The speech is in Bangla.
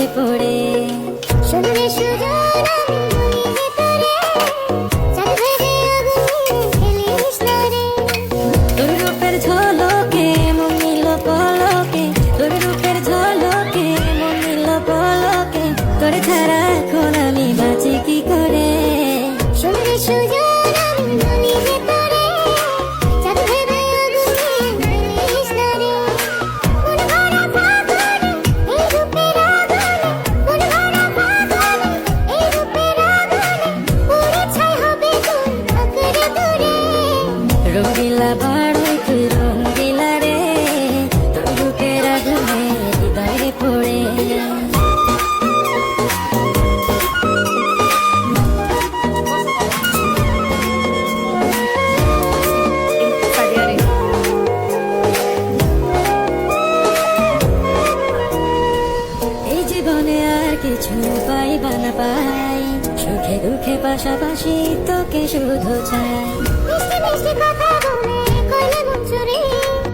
হৃদয়ে পড়ে। শুনলে সুজন আমি ভেতরে, চাঁদ ভেবে আগুনে ফেলিস না রে। তোর রূপের ঝলকে মন নিল পলকে, তোর রূপের ঝলকে মন নিল পলকে, তোর ছাড়া এখন আমি বাঁচি কি করে। শুনলে সুজন আমি ভেতরে, চাঁদ ভেবে আগুনে ফেলিস না রে। মন ভরা ফাগুনে এই রূপের আগুনে, মন ভরা ফাগুনে এই রূপের আগুনে, পুড়ে ছাই হবে তোর আঁকড়ে ধরে। রঙিলা বাড়ই তুই রঙিলা রে, তোর রূপের আগুনে হৃদয়ে পড়ে। এই জীবনে আর কিছু পাইবা না পাই, সুখে দুঃখে পাশাপাশি তোকে শুধু চাই। মিষ্টি মিষ্টি কথা বলে কইলে মন চুরি,